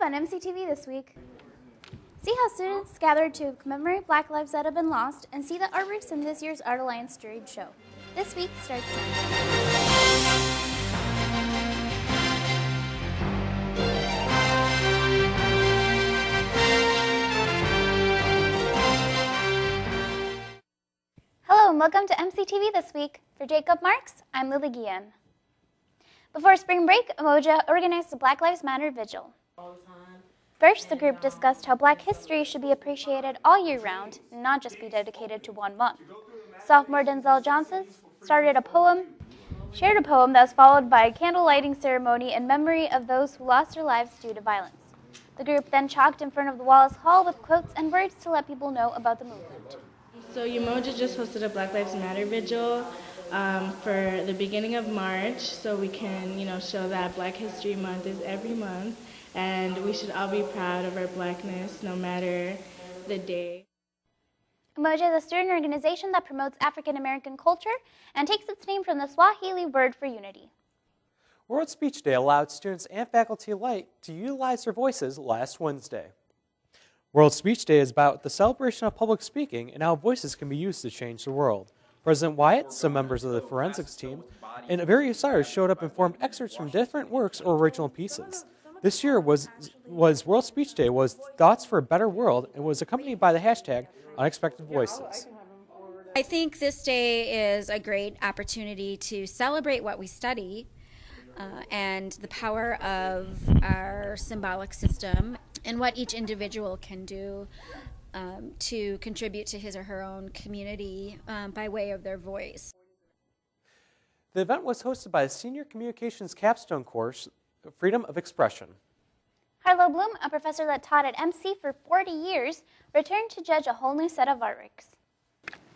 up on MCTV this week. See how students gathered to commemorate Black lives that have been lost and see the artworks in this year's Art Alliance juried show. This week starts soon. Hello and welcome to MCTV this week. For Jacob Marks, I'm Lily Guillen. Before spring break, UMOJA organized a Black Lives Matter vigil. First, the group discussed how Black history should be appreciated all year round and not just be dedicated to one month. Sophomore Denzel Johnson shared a poem that was followed by a candle lighting ceremony in memory of those who lost their lives due to violence. The group then chalked in front of the Wallace Hall with quotes and words to let people know about the movement. So UMOJA just hosted a Black Lives Matter vigil for the beginning of March, so we can, show that Black History Month is every month, and we should all be proud of our Blackness, no matter the day. UMOJA is a student organization that promotes African American culture and takes its name from the Swahili word for unity. World Speech Day allowed students and faculty alike to utilize their voices last Wednesday. World Speech Day is about the celebration of public speaking and how voices can be used to change the world. President Wyatt, some members of the forensics team, and various artists showed up and formed excerpts from different works or original pieces. This year was World Speech Day was Thoughts for a Better World and was accompanied by the hashtag Unexpected Voices. I think this day is a great opportunity to celebrate what we study and the power of our symbolic system and what each individual can do to contribute to his or her own community by way of their voice. The event was hosted by the Senior Communications Capstone course, Freedom of Expression. Harlow Bloom, a professor that taught at MC for 40 years, returned to judge a whole new set of artworks.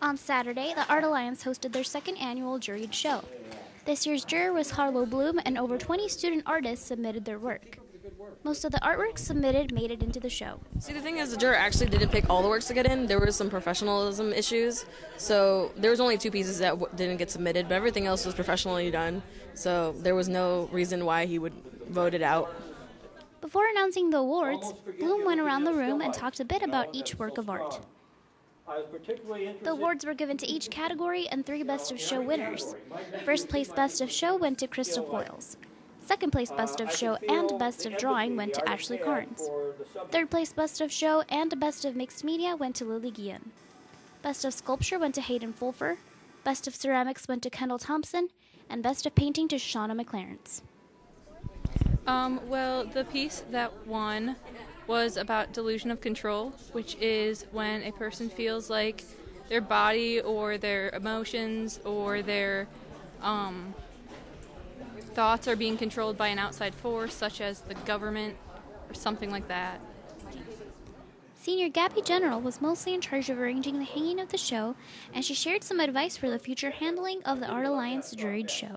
On Saturday, the Art Alliance hosted their second annual juried show. This year's juror was Harlow Bloom, and over 20 student artists submitted their work. Most of the artworks submitted made it into the show. See, the thing is, the juror actually didn't pick all the works to get in. There were some professionalism issues, so there was only 2 pieces that didn't get submitted, but everything else was professionally done, so there was no reason why he would vote it out. Before announcing the awards, Bloom went around the room and talked a bit about each work of art. The awards were given to each category and 3 Best of Show winners. First place Best of Show went to Krista Foyles. Second place Best of Show and Best of Drawing went to Ashley Carnes. Third place Best of Show and Best of Mixed Media went to Lily Guillen. Best of Sculpture went to Hayden Fulfer. Best of Ceramics went to Kendall Thompson. And Best of Painting to Shauna McLarence. Well, the piece that won was about delusion of control, which is when a person feels like their body or their emotions or their thoughts are being controlled by an outside force, such as the government or something like that. Senior Gabi General was mostly in charge of arranging the hanging of the show, and she shared some advice for the future handling of the Art Alliance juried show.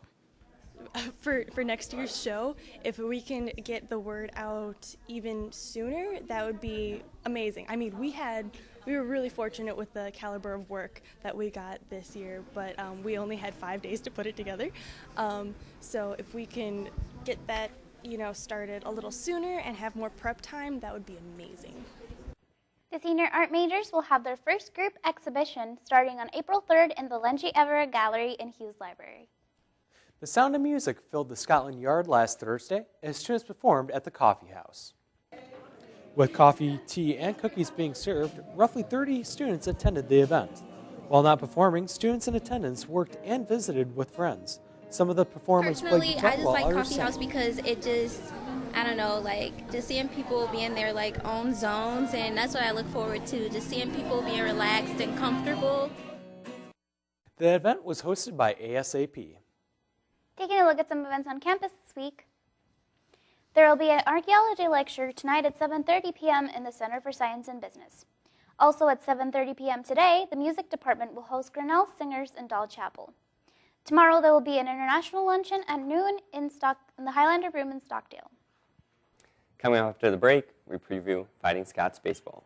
For next year's show, if we can get the word out even sooner, that would be amazing. I mean, we were really fortunate with the caliber of work that we got this year, but we only had 5 days to put it together. So if we can get that, started a little sooner and have more prep time, that would be amazing. The senior art majors will have their first group exhibition starting on April 3rd in the Lenji Everett Gallery in Hughes Library. The sound of music filled the Scotland Yard last Thursday as students performed at the Coffeehouse. With coffee, tea, and cookies being served, roughly 30 students attended the event. While not performing, students in attendance worked and visited with friends. Some of the performers Personally, played I just like others Coffeehouse sang. because it just, just seeing people be in their own zones, and that's what I look forward to, just seeing people being relaxed and comfortable. The event was hosted by ASAP. Taking a look at some events on campus this week. There will be an archaeology lecture tonight at 7:30 p.m. in the Center for Science and Business. Also at 7:30 p.m. today, the music department will host Grinnell Singers in Doll Chapel. Tomorrow there will be an international luncheon at noon in the Highlander Room in Stockdale. Coming up after the break, we preview Fighting Scots baseball.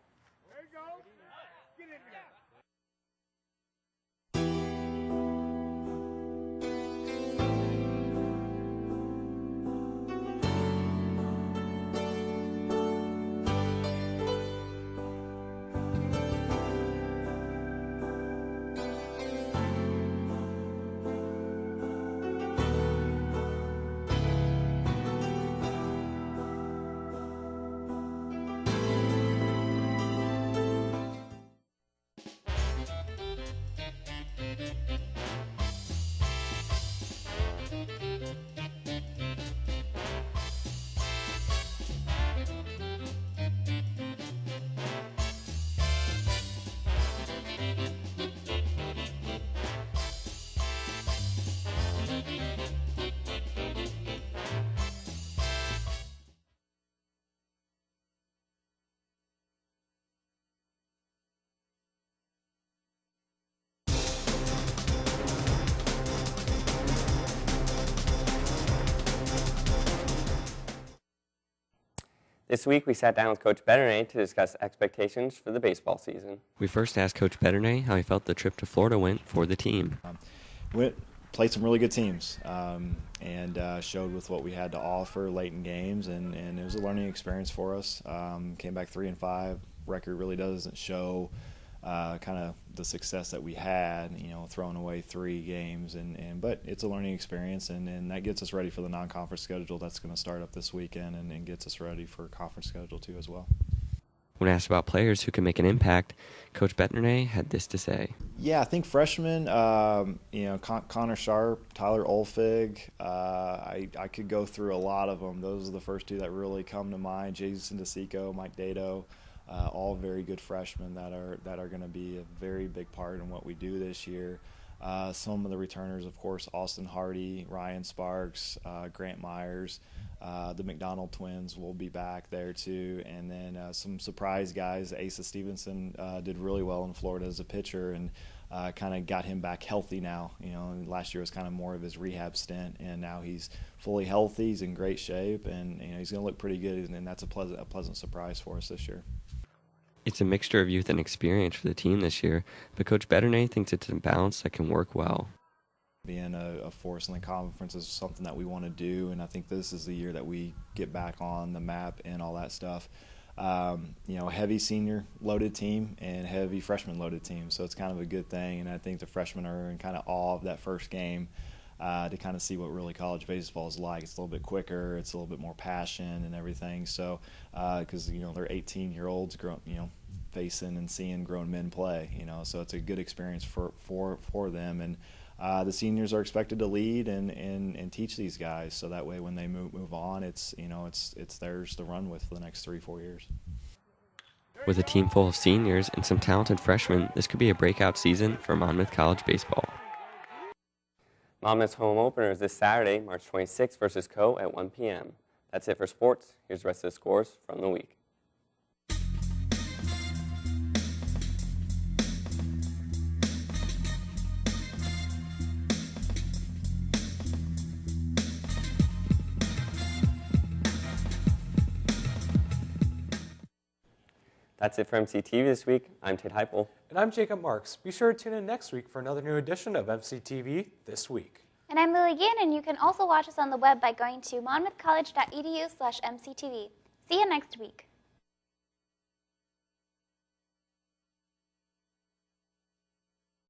This week, we sat down with Coach Betourne to discuss expectations for the baseball season. We first asked Coach Betourne how he felt the trip to Florida went for the team. Played some really good teams and showed with what we had to offer late in games, and it was a learning experience for us. Came back 3-5. Record really doesn't show kind of the success that we had, throwing away 3 games, but it's a learning experience, and that gets us ready for the non-conference schedule that's going to start up this weekend, and gets us ready for conference schedule too as well. When asked about players who can make an impact, Coach Betourne had this to say. Yeah, I think freshmen, Connor Sharp, Tyler Olfig, I could go through a lot of them. Those are the first 2 that really come to mind. Jason DeSico, Mike Dato, all very good freshmen that are going to be a very big part in what we do this year. Some of the returners, of course, Austin Hardy, Ryan Sparks, Grant Myers. The McDonald twins will be back there too, and then some surprise guys. Asa Stevenson did really well in Florida as a pitcher, and kind of got him back healthy now. Last year was kind of more of his rehab stint, and now he's fully healthy. He's in great shape, and he's going to look pretty good, and that's a pleasant surprise for us this year. It's a mixture of youth and experience for the team this year, but Coach Betourne thinks it's a balance that can work well. Being a force in the conference is something that we want to do, and I think this is the year that we get back on the map and all that stuff. A heavy senior-loaded team and heavy freshman-loaded team, so it's kind of a good thing, and I think the freshmen are in kind of awe of that first game to kind of see what really college baseball is like. It's a little bit quicker, it's a little bit more passion and everything, so because, they're 18-year-olds facing and seeing grown men play, so it's a good experience for them, and the seniors are expected to lead and teach these guys, so that way when they move on, it's theirs to run with for the next 3-4 years. With a team full of seniors and some talented freshmen, this could be a breakout season for Monmouth College baseball. Monmouth's home opener is this Saturday, March 26th versus Co. at 1 p.m. That's it for sports. Here's the rest of the scores from the week. That's it for MCTV this week. I'm Tate Heupel. And I'm Jacob Marks. Be sure to tune in next week for another new edition of MCTV This Week. And I'm Lily Gann, and you can also watch us on the web by going to monmouthcollege.edu/MCTV. See you next week.